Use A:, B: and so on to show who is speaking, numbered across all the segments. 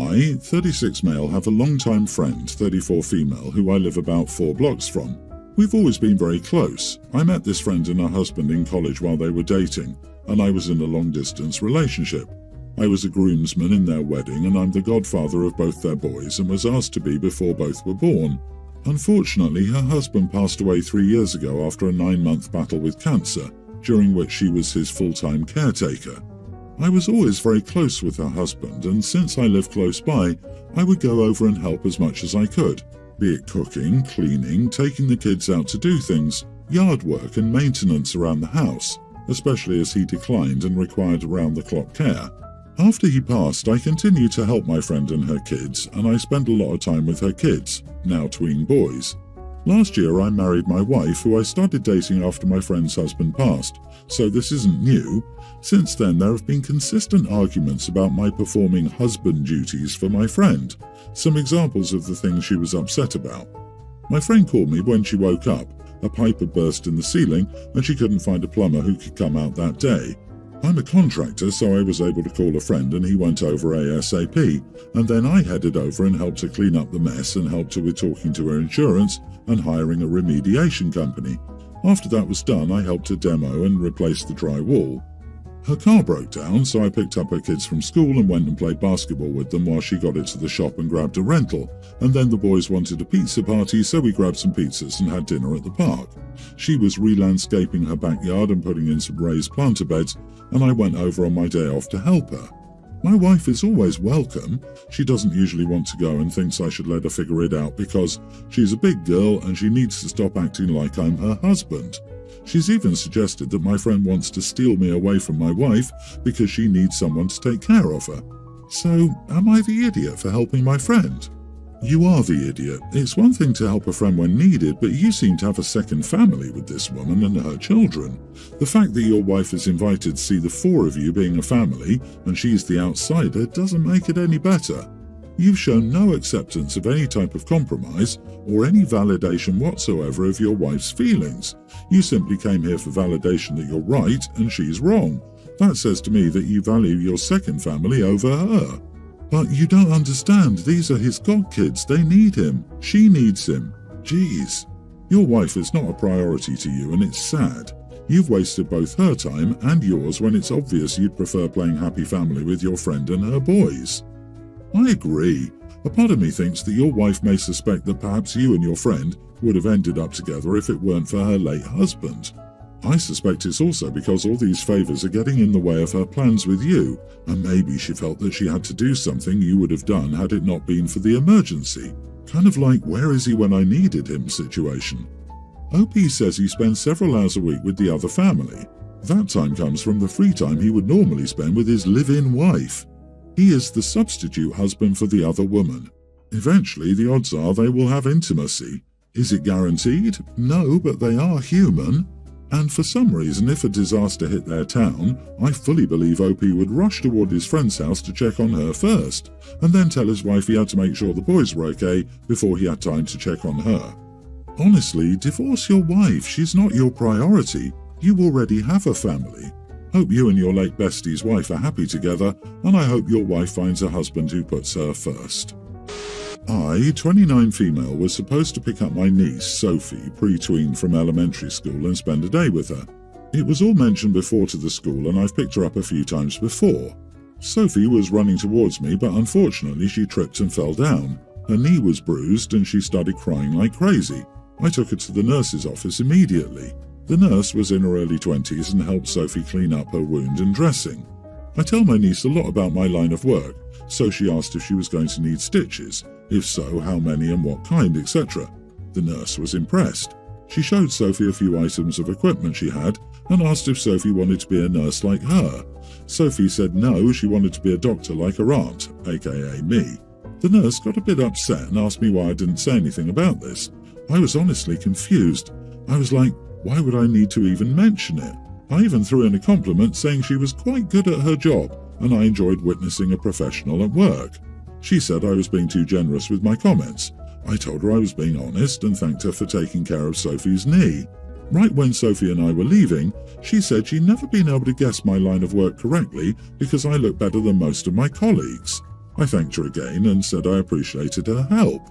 A: I, 36 male, have a long-time friend, 34 female, who I live about 4 blocks from. We've always been very close. I met this friend and her husband in college while they were dating, and I was in a long-distance relationship. I was a groomsman in their wedding, and I'm the godfather of both their boys and was asked to be before both were born. Unfortunately, her husband passed away 3 years ago after a 9-month battle with cancer, during which she was his full-time caretaker. I was always very close with her husband, and since I live close by, I would go over and help as much as I could, be it cooking, cleaning, taking the kids out to do things, yard work and maintenance around the house, especially as he declined and required round-the-clock care. After he passed, I continued to help my friend and her kids, and I spent a lot of time with her kids, now tween boys. Last year I married my wife, who I started dating after my friend's husband passed, so this isn't new. Since then there have been consistent arguments about my performing husband duties for my friend. Some examples of the things she was upset about. My friend called me when she woke up. A pipe had burst in the ceiling and she couldn't find a plumber who could come out that day. I'm a contractor, so I was able to call a friend and he went over ASAP, and then I headed over and helped her clean up the mess and helped her with talking to her insurance and hiring a remediation company. After that was done, I helped her demo and replace the drywall. Her car broke down, so I picked up her kids from school and went and played basketball with them while she got it to the shop and grabbed a rental, and then the boys wanted a pizza party, so we grabbed some pizzas and had dinner at the park. She was re-landscaping her backyard and putting in some raised planter beds, and I went over on my day off to help her. My wife is always welcome. She doesn't usually want to go and thinks I should let her figure it out because she's a big girl and she needs to stop acting like I'm her husband. She's even suggested that my friend wants to steal me away from my wife because she needs someone to take care of her. So, am I the idiot for helping my friend? You are the idiot. It's one thing to help a friend when needed, but you seem to have a second family with this woman and her children. The fact that your wife is invited to see the 4 of you being a family and she's the outsider doesn't make it any better. You've shown no acceptance of any type of compromise or any validation whatsoever of your wife's feelings. You simply came here for validation that you're right and she's wrong. That says to me that you value your second family over her. But you don't understand, these are his godkids, they need him. She needs him. Jeez. Your wife is not a priority to you and it's sad. You've wasted both her time and yours when it's obvious you'd prefer playing happy family with your friend and her boys. I agree. A part of me thinks that your wife may suspect that perhaps you and your friend would have ended up together if it weren't for her late husband. I suspect it's also because all these favours are getting in the way of her plans with you, and maybe she felt that she had to do something you would have done had it not been for the emergency. Kind of like where is he when I needed him situation. OP says he spends several hours a week with the other family. That time comes from the free time he would normally spend with his live-in wife. He is the substitute husband for the other woman. Eventually, the odds are they will have intimacy. Is it guaranteed? No, but they are human. And for some reason, if a disaster hit their town, I fully believe OP would rush toward his friend's house to check on her first, and then tell his wife he had to make sure the boys were okay before he had time to check on her. Honestly, divorce your wife. She's not your priority. You already have a family. Hope you and your late bestie's wife are happy together, and I hope your wife finds a husband who puts her first. I, 29 female, was supposed to pick up my niece, Sophie, pre-tween from elementary school and spend a day with her. It was all mentioned before to the school and I've picked her up a few times before. Sophie was running towards me, but unfortunately she tripped and fell down. Her knee was bruised and she started crying like crazy. I took her to the nurse's office immediately. The nurse was in her early 20s and helped Sophie clean up her wound and dressing. I tell my niece a lot about my line of work, so she asked if she was going to need stitches. If so, how many and what kind, etc. The nurse was impressed. She showed Sophie a few items of equipment she had and asked if Sophie wanted to be a nurse like her. Sophie said no, she wanted to be a doctor like her aunt, aka me. The nurse got a bit upset and asked me why I didn't say anything about this. I was honestly confused. I was like, why would I need to even mention it? I even threw in a compliment saying she was quite good at her job and I enjoyed witnessing a professional at work. She said I was being too generous with my comments. I told her I was being honest and thanked her for taking care of Sophie's knee. Right when Sophie and I were leaving, she said she'd never been able to guess my line of work correctly because I look better than most of my colleagues. I thanked her again and said I appreciated her help.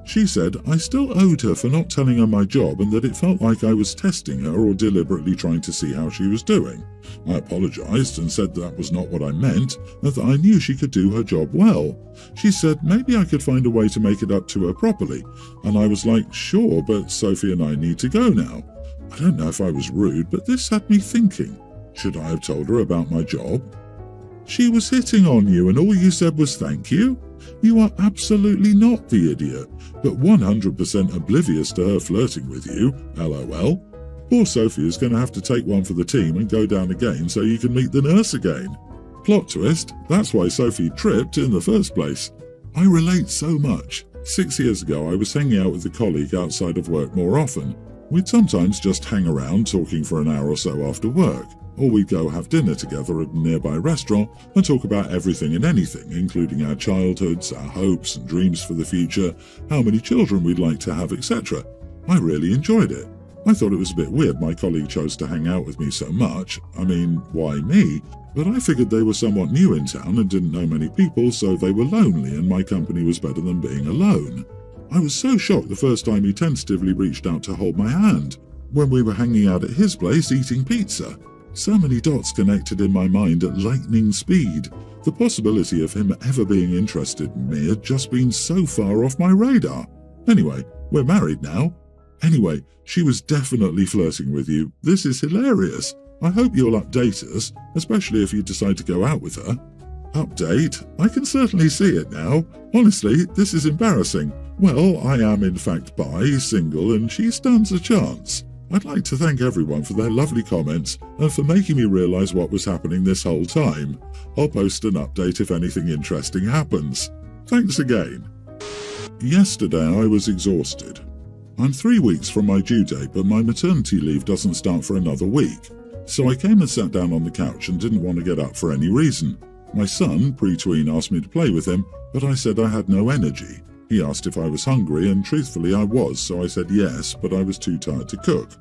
A: She said I still owed her for not telling her my job and that it felt like I was testing her or deliberately trying to see how she was doing. I apologized and said that was not what I meant and that I knew she could do her job well. She said maybe I could find a way to make it up to her properly, and I was like, sure, but Sophie and I need to go now. I don't know if I was rude, but this had me thinking. Should I have told her about my job? She was hitting on you and all you said was thank you? You are absolutely not the idiot, but 100% oblivious to her flirting with you, LOL. Poor Sophie is going to have to take one for the team and go down again so you can meet the nurse again. Plot twist, that's why Sophie tripped in the first place. I relate so much. 6 years ago I was hanging out with a colleague outside of work more often. We'd sometimes just hang around talking for an hour or so after work, or we'd go have dinner together at a nearby restaurant and talk about everything and anything, including our childhoods, our hopes and dreams for the future, how many children we'd like to have, etc. I really enjoyed it. I thought it was a bit weird my colleague chose to hang out with me so much. I mean, why me? But I figured they were somewhat new in town and didn't know many people, so they were lonely and my company was better than being alone. I was so shocked the first time he tentatively reached out to hold my hand, when we were hanging out at his place eating pizza. So many dots connected in my mind at lightning speed. The possibility of him ever being interested in me had just been so far off my radar. Anyway, we're married now. Anyway, she was definitely flirting with you. This is hilarious. I hope you'll update us, especially if you decide to go out with her. Update? I can certainly see it now. Honestly, this is embarrassing. Well, I am in fact bi, single, and she stands a chance. I'd like to thank everyone for their lovely comments and for making me realise what was happening this whole time. I'll post an update if anything interesting happens. Thanks again. Yesterday I was exhausted. I'm 3 weeks from my due date, but my maternity leave doesn't start for another week. So I came and sat down on the couch and didn't want to get up for any reason. My son, pre-tween, asked me to play with him, but I said I had no energy. He asked if I was hungry, and truthfully I was, so I said yes, but I was too tired to cook.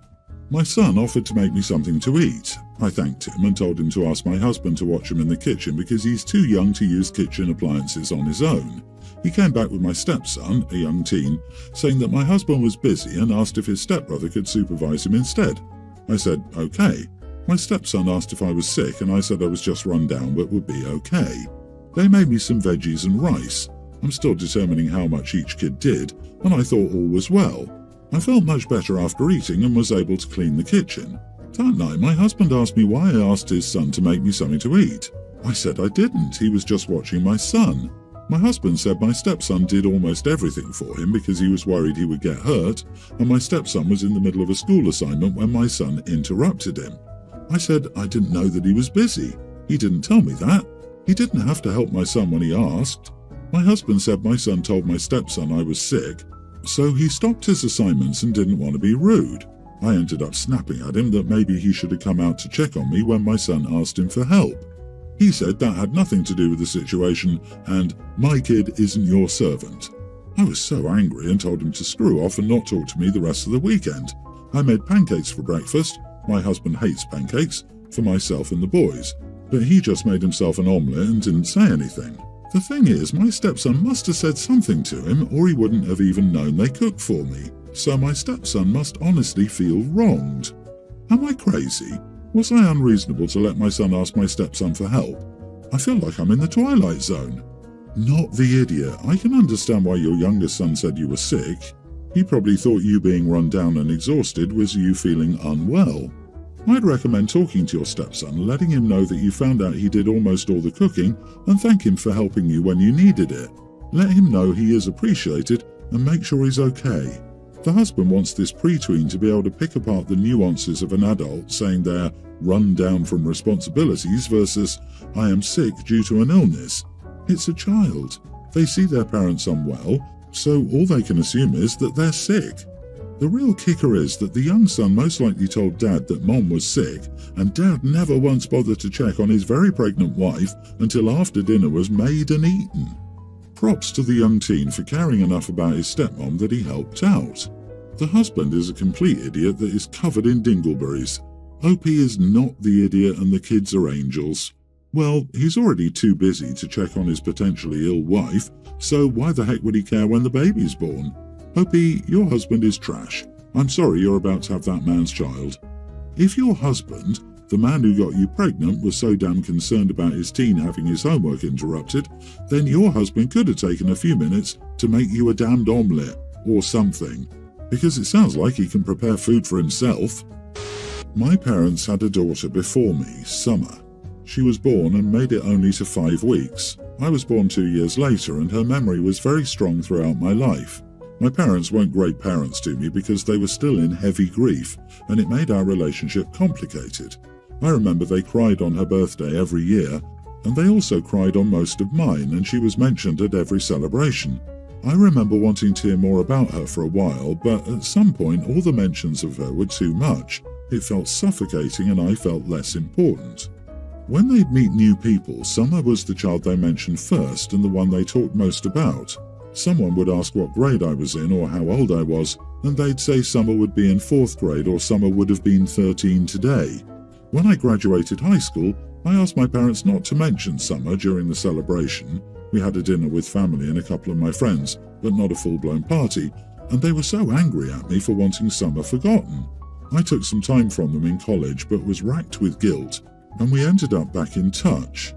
A: My son offered to make me something to eat. I thanked him and told him to ask my husband to watch him in the kitchen because he's too young to use kitchen appliances on his own. He came back with my stepson, a young teen, saying that my husband was busy and asked if his stepbrother could supervise him instead. I said, okay. My stepson asked if I was sick and I said I was just run down but would be okay. They made me some veggies and rice. I'm still determining how much each kid did, and I thought all was well. I felt much better after eating and was able to clean the kitchen. That night my husband asked me why I asked his son to make me something to eat. I said I didn't, he was just watching my son. My husband said my stepson did almost everything for him because he was worried he would get hurt, and my stepson was in the middle of a school assignment when my son interrupted him. I said I didn't know that he was busy. He didn't tell me that. He didn't have to help my son when he asked. My husband said my son told my stepson I was sick, so he stopped his assignments and didn't want to be rude. I ended up snapping at him that maybe he should have come out to check on me when my son asked him for help. He said that had nothing to do with the situation and my kid isn't your servant. I was so angry and told him to screw off and not talk to me the rest of the weekend. I made pancakes for breakfast. My husband hates pancakes, for myself and the boys, but he just made himself an omelette and didn't say anything. The thing is, my stepson must have said something to him or he wouldn't have even known they cooked for me, so my stepson must honestly feel wronged. Am I crazy? Was I unreasonable to let my son ask my stepson for help? I feel like I'm in the Twilight Zone. Not the idiot. I can understand why your youngest son said you were sick. He probably thought you being run down and exhausted was you feeling unwell. I'd recommend talking to your stepson, letting him know that you found out he did almost all the cooking and thank him for helping you when you needed it. Let him know he is appreciated and make sure he's okay. The husband wants this pre-tween to be able to pick apart the nuances of an adult saying they're run down from responsibilities versus I am sick due to an illness. It's a child. They see their parents unwell, so all they can assume is that they're sick. The real kicker is that the young son most likely told Dad that Mom was sick, and Dad never once bothered to check on his very pregnant wife until after dinner was made and eaten. Props to the young teen for caring enough about his stepmom that he helped out. The husband is a complete idiot that is covered in dingleberries. Hope he is not the idiot and the kids are angels. Well, he's already too busy to check on his potentially ill wife, so why the heck would he care when the baby's born? Opie, your husband is trash. I'm sorry you're about to have that man's child. If your husband, the man who got you pregnant, was so damn concerned about his teen having his homework interrupted, then your husband could have taken a few minutes to make you a damned omelette or something, because it sounds like he can prepare food for himself. My parents had a daughter before me, Summer. She was born and made it only to 5 weeks. I was born 2 years later, and her memory was very strong throughout my life. My parents weren't great parents to me because they were still in heavy grief, and it made our relationship complicated. I remember they cried on her birthday every year, and they also cried on most of mine, and she was mentioned at every celebration. I remember wanting to hear more about her for a while, but at some point all the mentions of her were too much. It felt suffocating and I felt less important. When they'd meet new people, Summer was the child they mentioned first and the one they talked most about. Someone would ask what grade I was in or how old I was, and they'd say Summer would be in 4th grade or Summer would have been 13 today. When I graduated high school, I asked my parents not to mention Summer during the celebration. We had a dinner with family and a couple of my friends, but not a full-blown party, and they were so angry at me for wanting Summer forgotten. I took some time from them in college but was racked with guilt, and we ended up back in touch.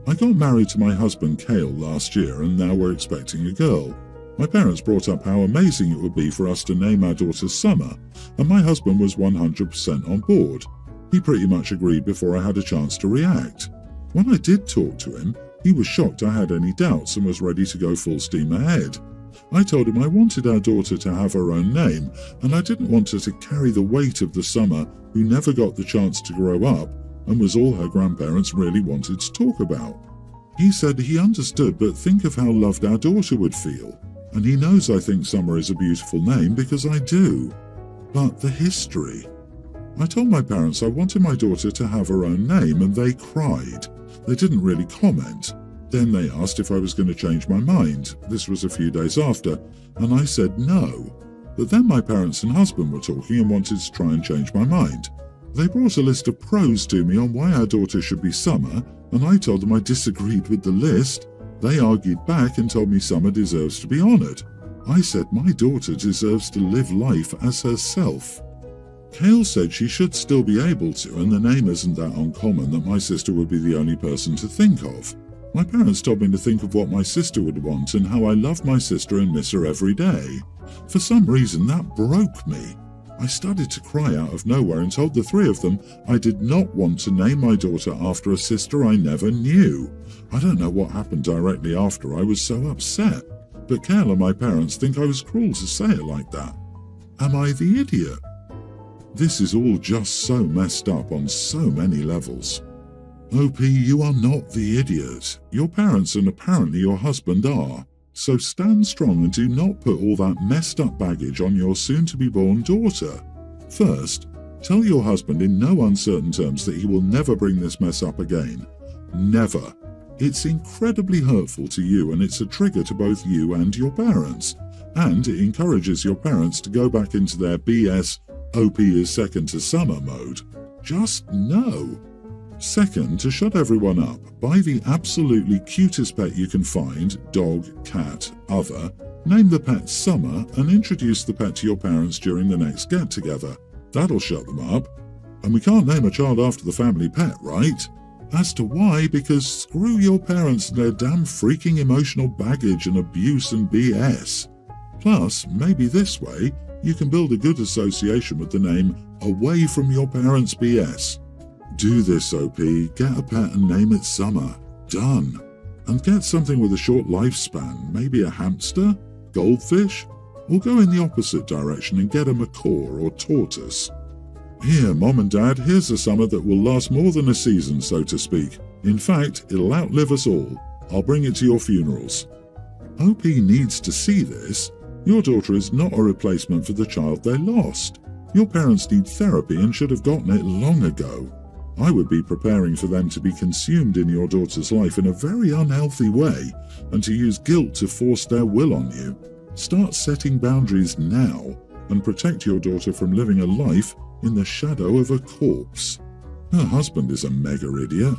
A: I got married to my husband Cale last year, and now we're expecting a girl. My parents brought up how amazing it would be for us to name our daughter Summer, and my husband was 100% on board. He pretty much agreed before I had a chance to react. When I did talk to him, he was shocked I had any doubts and was ready to go full steam ahead. I told him I wanted our daughter to have her own name, and I didn't want her to carry the weight of the Summer who never got the chance to grow up and was all her grandparents really wanted to talk about. He said he understood, but think of how loved our daughter would feel. And he knows I think Summer is a beautiful name because I do. But the history. I told my parents I wanted my daughter to have her own name, and they cried. They didn't really comment. Then they asked if I was going to change my mind. This was a few days after, and I said no. But then my parents and husband were talking and wanted to try and change my mind. They brought a list of pros to me on why our daughter should be Summer, and I told them I disagreed with the list. They argued back and told me Summer deserves to be honoured. I said my daughter deserves to live life as herself. Cale said she should still be able to, and the name isn't that uncommon that my sister would be the only person to think of. My parents told me to think of what my sister would want and how I love my sister and miss her every day. For some reason that broke me. I started to cry out of nowhere and told the three of them I did not want to name my daughter after a sister I never knew. I don't know what happened directly after I was so upset, but Cale and my parents think I was cruel to say it like that. Am I the idiot? This is all just so messed up on so many levels. OP, you are not the idiot. Your parents and apparently your husband are. So stand strong and do not put all that messed up baggage on your soon-to-be-born daughter. First, tell your husband in no uncertain terms that he will never bring this mess up again. Never. It's incredibly hurtful to you, and it's a trigger to both you and your parents. And it encourages your parents to go back into their BS OP is second to Summer mode. Just no. Second, to shut everyone up, buy the absolutely cutest pet you can find, dog, cat, other, name the pet Summer, and introduce the pet to your parents during the next get-together. That'll shut them up. And we can't name a child after the family pet, right? As to why, because screw your parents and their damn freaking emotional baggage and abuse and BS. Plus, maybe this way, you can build a good association with the name away from your parents' BS. Do this, OP. Get a pet and name it Summer. Done. And get something with a short lifespan, maybe a hamster, goldfish, or go in the opposite direction and get a macaw or tortoise. Here, Mom and Dad, here's a Summer that will last more than a season, so to speak. In fact, it'll outlive us all. I'll bring it to your funerals. OP needs to see this. Your daughter is not a replacement for the child they lost. Your parents need therapy and should have gotten it long ago. I would be preparing for them to be consumed in your daughter's life in a very unhealthy way and to use guilt to force their will on you. Start setting boundaries now and protect your daughter from living a life in the shadow of a corpse. Her husband is a mega idiot.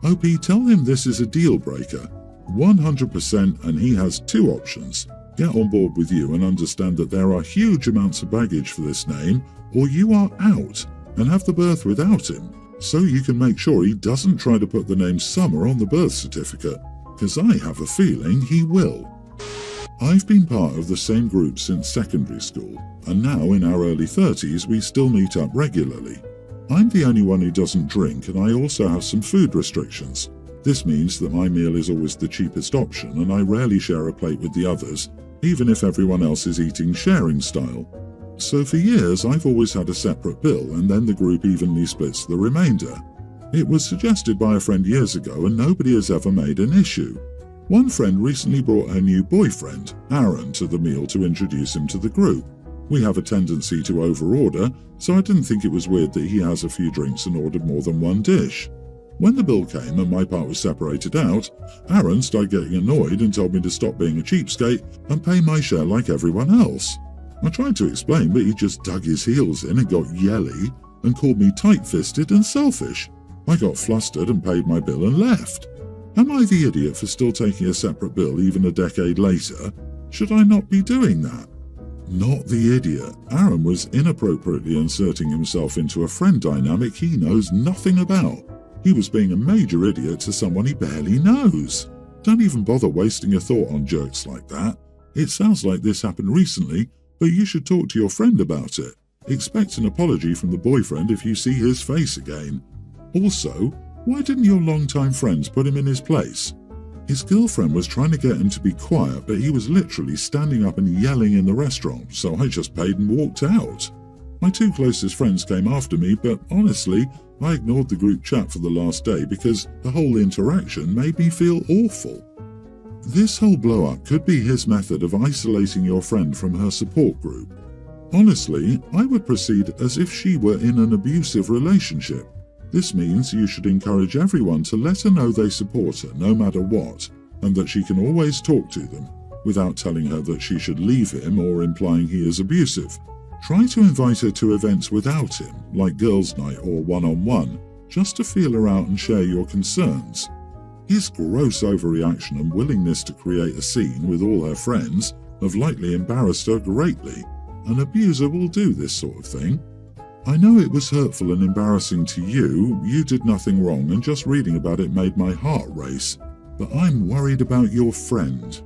A: OP, tell him this is a deal breaker. 100%, and he has two options. Get on board with you and understand that there are huge amounts of baggage for this name, or you are out and have the birth without him, so you can make sure he doesn't try to put the name Summer on the birth certificate, because I have a feeling he will. I've been part of the same group since secondary school, and now in our early 30s we still meet up regularly. I'm the only one who doesn't drink, and I also have some food restrictions. This means that my meal is always the cheapest option, and I rarely share a plate with the others, even if everyone else is eating sharing style. So for years I've always had a separate bill, and then the group evenly splits the remainder. It was suggested by a friend years ago, and nobody has ever made an issue. One friend recently brought her new boyfriend, Aaron, to the meal to introduce him to the group. We have a tendency to overorder, so I didn't think it was weird that he has a few drinks and ordered more than one dish. When the bill came and my part was separated out, Aaron started getting annoyed and told me to stop being a cheapskate and pay my share like everyone else. I tried to explain, but he just dug his heels in and got yelly and called me tight-fisted and selfish. I got flustered and paid my bill and left. Am I the idiot for still taking a separate bill even a decade later? Should I not be doing that? Not the idiot. Aaron was inappropriately inserting himself into a friend dynamic he knows nothing about. He was being a major idiot to someone he barely knows. Don't even bother wasting a thought on jerks like that. It sounds like this happened recently, but you should talk to your friend about it. Expect an apology from the boyfriend if you see his face again. Also, why didn't your longtime friends put him in his place? His girlfriend was trying to get him to be quiet, but he was literally standing up and yelling in the restaurant, so I just paid and walked out. My two closest friends came after me, but honestly, I ignored the group chat for the last day because the whole interaction made me feel awful. This whole blow-up could be his method of isolating your friend from her support group. Honestly, I would proceed as if she were in an abusive relationship. This means you should encourage everyone to let her know they support her no matter what, and that she can always talk to them, without telling her that she should leave him or implying he is abusive. Try to invite her to events without him, like girls' night or one-on-one, just to feel her out and share your concerns. His gross overreaction and willingness to create a scene with all her friends have likely embarrassed her greatly. An abuser will do this sort of thing. I know it was hurtful and embarrassing to you. You did nothing wrong, and just reading about it made my heart race. But I'm worried about your friend.